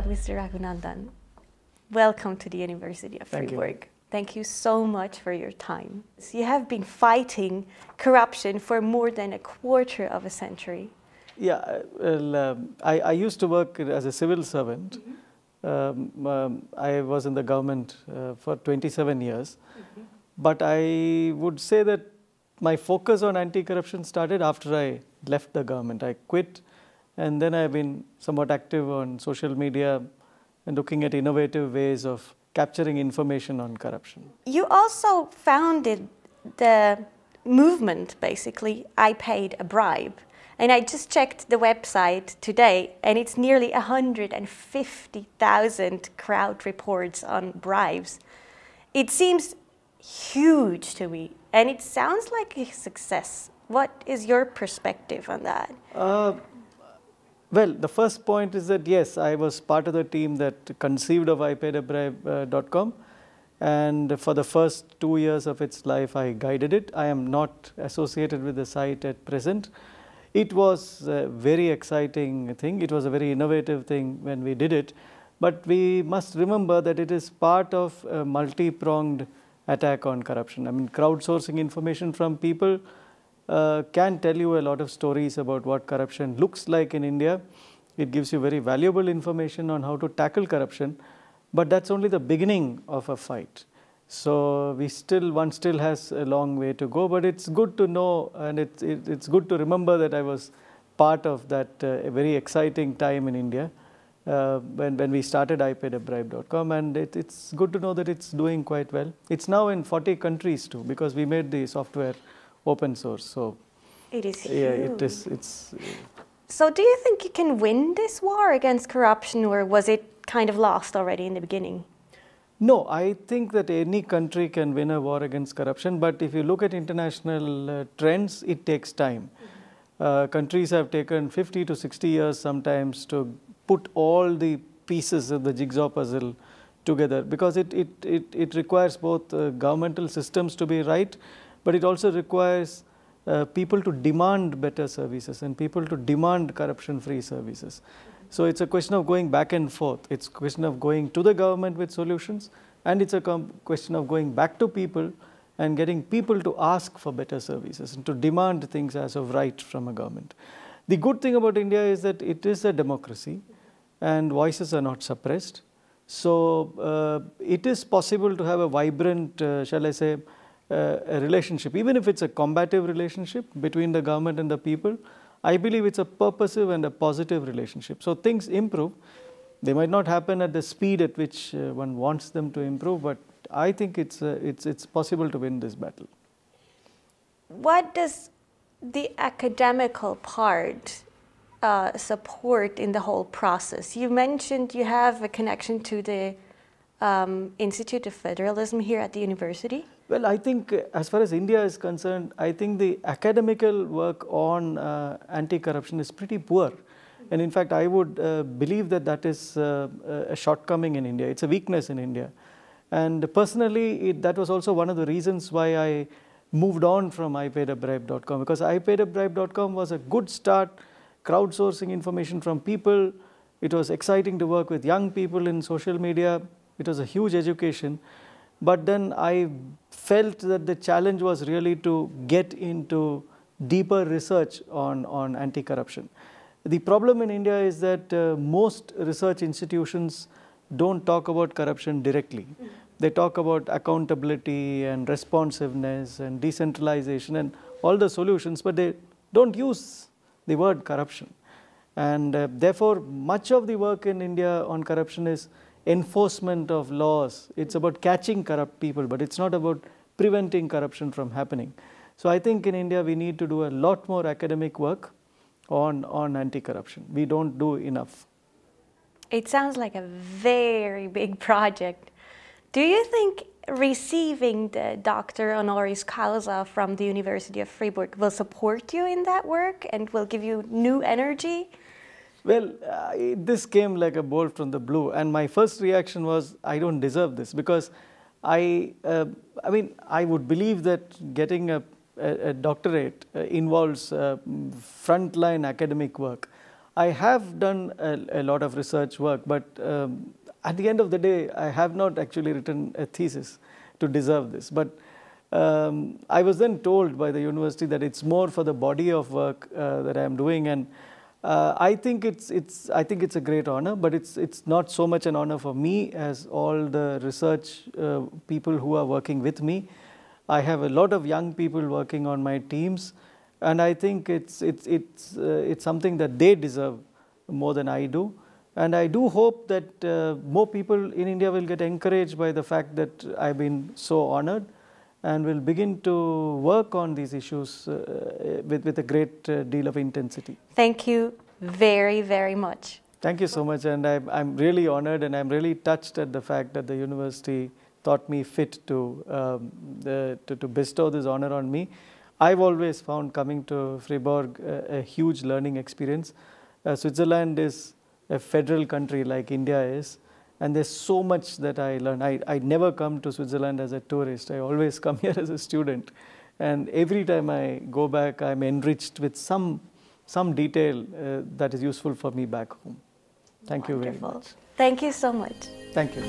Mr. Raghunandan. Welcome to the University of Freiburg. Thank you so much for your time. You have been fighting corruption for more than a quarter of a century. Yeah, well, I used to work as a civil servant. I was in the government for 27 years. But I would say that my focus on anti-corruption started after I left the government. I quit, and then I've been somewhat active on social media and looking at innovative ways of capturing information on corruption. You also founded the movement, basically, I Paid a Bribe. And I just checked the website today, and it's nearly 150,000 crowd reports on bribes. It seems huge to me, and it sounds like a success. What is your perspective on that? Well, the first point is that yes, I was part of the team that conceived of iPaidAbribe.com, and for the first 2 years of its life I guided it. I am not associated with the site at present. It was a very exciting thing. It was a very innovative thing when we did it, but we must remember that it is part of a multi-pronged attack on corruption. I mean, crowdsourcing information from people can tell you a lot of stories about what corruption looks like in India. It gives you very valuable information on how to tackle corruption, but that's only the beginning of a fight. So one still has a long way to go, but it's good to know, and it's good to remember that I was part of that a very exciting time in India when we started iPaidAbribe.com, and it's good to know that it's doing quite well. It's now in 40 countries too, because we made the software open source. So it is huge. Yeah, So do you think you can win this war against corruption, or was it kind of lost already in the beginning? No, I think that any country can win a war against corruption, but if you look at international trends, it takes time. Countries have taken 50 to 60 years sometimes to put all the pieces of the jigsaw puzzle together, because it requires both governmental systems to be right, but it also requires people to demand better services and people to demand corruption-free services. So it's a question of going back and forth. It's a question of going to the government with solutions, and it's a question of going back to people and getting people to ask for better services and to demand things as of right from a government. The good thing about India is that it is a democracy and voices are not suppressed. So it is possible to have a vibrant, shall I say, a relationship, even if it's a combative relationship between the government and the people. I believe it's a purposive and a positive relationship. So things improve. They might not happen at the speed at which one wants them to improve, but I think it's possible to win this battle. What does the academical part support in the whole process? You mentioned you have a connection to the Institute of Federalism here at the university. Well, I think as far as India is concerned, I think the academical work on anti-corruption is pretty poor. And in fact, I would believe that that is a shortcoming in India. It's a weakness in India. And personally, that was also one of the reasons why I moved on from iPaidAbribe.com, because iPaidAbribe.com was a good start, crowdsourcing information from people. It was exciting to work with young people in social media. It was a huge education. But then I felt that the challenge was really to get into deeper research on anti-corruption. The problem in India is that most research institutions don't talk about corruption directly. They talk about accountability and responsiveness and decentralization and all the solutions, but they don't use the word corruption. And therefore, much of the work in India on corruption is enforcement of laws. It's about catching corrupt people, but it's not about preventing corruption from happening. So I think in India we need to do a lot more academic work on anti-corruption. We don't do enough. It sounds like a very big project. Do you think receiving the Doctor Honoris Causa from the University of Freiburg will support you in that work and will give you new energy? Well, this came like a bolt from the blue, and my first reaction was, I don't deserve this, because I mean, I would believe that getting a doctorate involves frontline academic work. I have done a lot of research work, but at the end of the day, I have not actually written a thesis to deserve this. But I was then told by the university that it's more for the body of work that I am doing, and I think it's a great honor, but it's not so much an honor for me as all the research people who are working with me. I have a lot of young people working on my teams, and I think it's something that they deserve more than I do. And I do hope that more people in India will get encouraged by the fact that I've been so honored, and will begin to work on these issues with a great deal of intensity. Thank you very, very much. Thank you so much, and I'm really honored, and I'm really touched at the fact that the university thought me fit to bestow this honor on me. I've always found coming to Fribourg a huge learning experience. Switzerland is a federal country like India is, and there's so much that I learn. I never come to Switzerland as a tourist. I always come here as a student, and every time I go back, I'm enriched with some detail that is useful for me back home. Thank you very much. Thank you so much. Thank you.